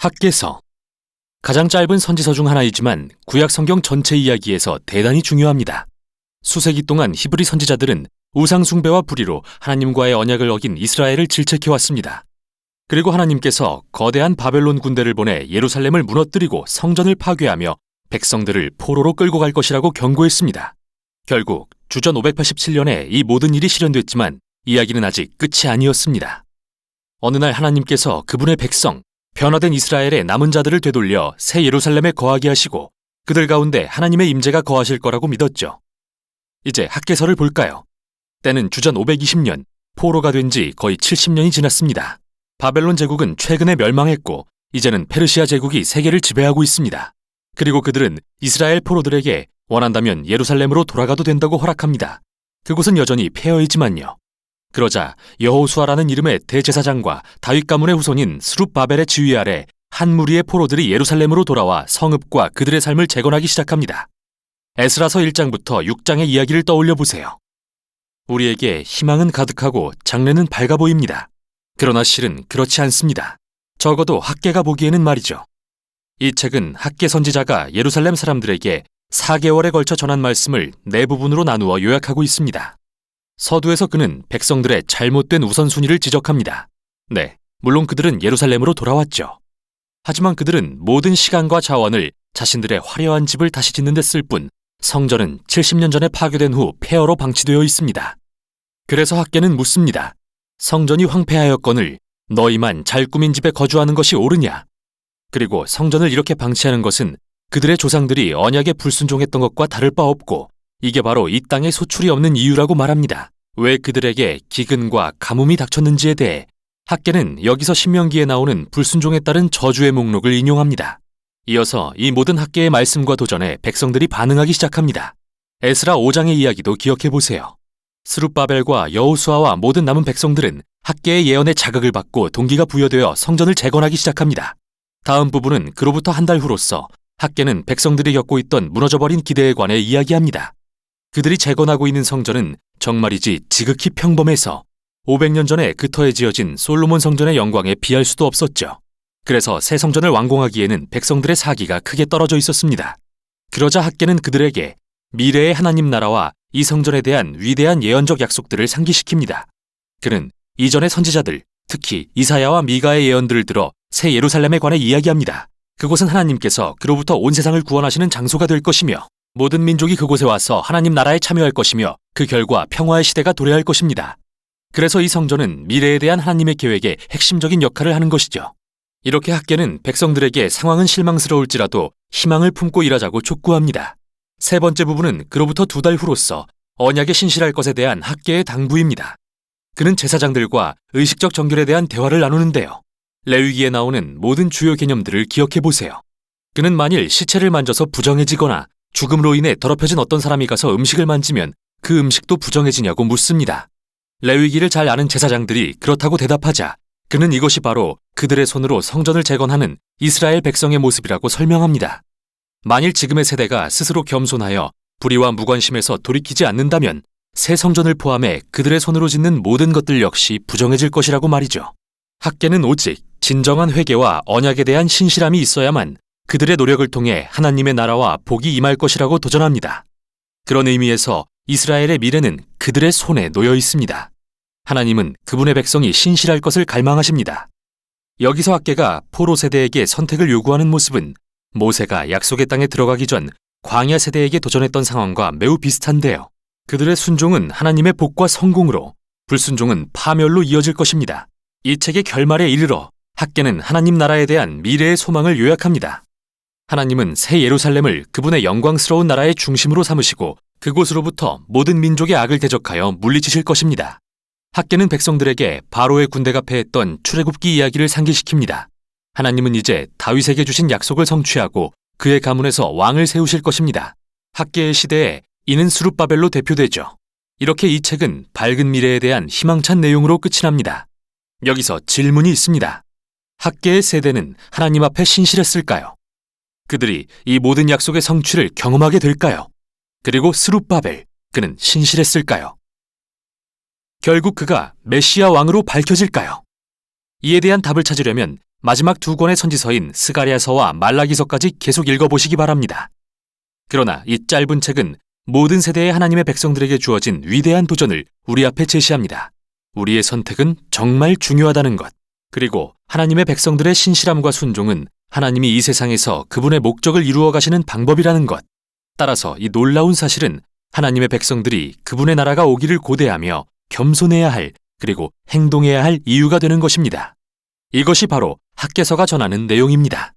학개서. 가장 짧은 선지서 중 하나이지만 구약 성경 전체 이야기에서 대단히 중요합니다. 수세기 동안 히브리 선지자들은 우상 숭배와 불의로 하나님과의 언약을 어긴 이스라엘을 질책해왔습니다. 그리고 하나님께서 거대한 바벨론 군대를 보내 예루살렘을 무너뜨리고 성전을 파괴하며 백성들을 포로로 끌고 갈 것이라고 경고했습니다. 결국 주전 587년에 이 모든 일이 실현됐지만 이야기는 아직 끝이 아니었습니다. 어느 날 하나님께서 그분의 백성, 변화된 이스라엘의 남은 자들을 되돌려 새 예루살렘에 거하게 하시고 그들 가운데 하나님의 임재가 거하실 거라고 믿었죠. 이제 학개서를 볼까요? 때는 주전 520년, 포로가 된 지 거의 70년이 지났습니다. 바벨론 제국은 최근에 멸망했고 이제는 페르시아 제국이 세계를 지배하고 있습니다. 그리고 그들은 이스라엘 포로들에게 원한다면 예루살렘으로 돌아가도 된다고 허락합니다. 그곳은 여전히 폐허이지만요. 그러자 여호수아라는 이름의 대제사장과 다윗 가문의 후손인 스룹바벨의 지휘 아래 한 무리의 포로들이 예루살렘으로 돌아와 성읍과 그들의 삶을 재건하기 시작합니다. 에스라서 1장부터 6장의 이야기를 떠올려 보세요. 우리에게 희망은 가득하고 장래는 밝아 보입니다. 그러나 실은 그렇지 않습니다. 적어도 학개가 보기에는 말이죠. 이 책은 학개 선지자가 예루살렘 사람들에게 4개월에 걸쳐 전한 말씀을 네 부분으로 나누어 요약하고 있습니다. 서두에서 그는 백성들의 잘못된 우선순위를 지적합니다. 네, 물론 그들은 예루살렘으로 돌아왔죠. 하지만 그들은 모든 시간과 자원을 자신들의 화려한 집을 다시 짓는 데 쓸 뿐 성전은 70년 전에 파괴된 후 폐허로 방치되어 있습니다. 그래서 학개는 묻습니다. 성전이 황폐하였거늘 너희만 잘 꾸민 집에 거주하는 것이 옳으냐? 그리고 성전을 이렇게 방치하는 것은 그들의 조상들이 언약에 불순종했던 것과 다를 바 없고 이게 바로 이 땅에 소출이 없는 이유라고 말합니다. 왜 그들에게 기근과 가뭄이 닥쳤는지에 대해 학개는 여기서 신명기에 나오는 불순종에 따른 저주의 목록을 인용합니다. 이어서 이 모든 학개의 말씀과 도전에 백성들이 반응하기 시작합니다. 에스라 5장의 이야기도 기억해 보세요. 스룹바벨과 여호수아와 모든 남은 백성들은 학개의 예언에 자극을 받고 동기가 부여되어 성전을 재건하기 시작합니다. 다음 부분은 그로부터 한 달 후로서 학개는 백성들이 겪고 있던 무너져버린 기대에 관해 이야기합니다. 그들이 재건하고 있는 성전은 정말이지 지극히 평범해서 500년 전에 그 터에 지어진 솔로몬 성전의 영광에 비할 수도 없었죠. 그래서 새 성전을 완공하기에는 백성들의 사기가 크게 떨어져 있었습니다. 그러자 학개는 그들에게 미래의 하나님 나라와 이 성전에 대한 위대한 예언적 약속들을 상기시킵니다. 그는 이전의 선지자들, 특히 이사야와 미가의 예언들을 들어 새 예루살렘에 관해 이야기합니다. 그곳은 하나님께서 그로부터 온 세상을 구원하시는 장소가 될 것이며 모든 민족이 그곳에 와서 하나님 나라에 참여할 것이며 그 결과 평화의 시대가 도래할 것입니다. 그래서 이 성전은 미래에 대한 하나님의 계획에 핵심적인 역할을 하는 것이죠. 이렇게 학개는 백성들에게 상황은 실망스러울지라도 희망을 품고 일하자고 촉구합니다. 세 번째 부분은 그로부터 2달 후로서 언약에 신실할 것에 대한 학개의 당부입니다. 그는 제사장들과 의식적 정결에 대한 대화를 나누는데요. 레위기에 나오는 모든 주요 개념들을 기억해 보세요. 그는 만일 시체를 만져서 부정해지거나 죽음으로 인해 더럽혀진 어떤 사람이 가서 음식을 만지면 그 음식도 부정해지냐고 묻습니다. 레위기를 잘 아는 제사장들이 그렇다고 대답하자 그는 이것이 바로 그들의 손으로 성전을 재건하는 이스라엘 백성의 모습이라고 설명합니다. 만일 지금의 세대가 스스로 겸손하여 불의와 무관심에서 돌이키지 않는다면 새 성전을 포함해 그들의 손으로 짓는 모든 것들 역시 부정해질 것이라고 말이죠. 학개는 오직 진정한 회개와 언약에 대한 신실함이 있어야만 그들의 노력을 통해 하나님의 나라와 복이 임할 것이라고 도전합니다. 그런 의미에서 이스라엘의 미래는 그들의 손에 놓여 있습니다. 하나님은 그분의 백성이 신실할 것을 갈망하십니다. 여기서 학개가 포로 세대에게 선택을 요구하는 모습은 모세가 약속의 땅에 들어가기 전 광야 세대에게 도전했던 상황과 매우 비슷한데요. 그들의 순종은 하나님의 복과 성공으로, 불순종은 파멸로 이어질 것입니다. 이 책의 결말에 이르러 학개는 하나님 나라에 대한 미래의 소망을 요약합니다. 하나님은 새 예루살렘을 그분의 영광스러운 나라의 중심으로 삼으시고 그곳으로부터 모든 민족의 악을 대적하여 물리치실 것입니다. 학개는 백성들에게 바로의 군대가 패했던 출애굽기 이야기를 상기시킵니다. 하나님은 이제 다윗에게 주신 약속을 성취하고 그의 가문에서 왕을 세우실 것입니다. 학개의 시대에 이는 스룹바벨로 대표되죠. 이렇게 이 책은 밝은 미래에 대한 희망찬 내용으로 끝이 납니다. 여기서 질문이 있습니다. 학개의 세대는 하나님 앞에 신실했을까요? 그들이 이 모든 약속의 성취를 경험하게 될까요? 그리고 스룹바벨, 그는 신실했을까요? 결국 그가 메시아 왕으로 밝혀질까요? 이에 대한 답을 찾으려면 마지막 두 권의 선지서인 스가랴서와 말라기서까지 계속 읽어보시기 바랍니다. 그러나 이 짧은 책은 모든 세대의 하나님의 백성들에게 주어진 위대한 도전을 우리 앞에 제시합니다. 우리의 선택은 정말 중요하다는 것, 그리고 하나님의 백성들의 신실함과 순종은 하나님이 이 세상에서 그분의 목적을 이루어 가시는 방법이라는 것. 따라서 이 놀라운 사실은 하나님의 백성들이 그분의 나라가 오기를 고대하며 겸손해야 할, 그리고 행동해야 할 이유가 되는 것입니다. 이것이 바로 학개서가 전하는 내용입니다.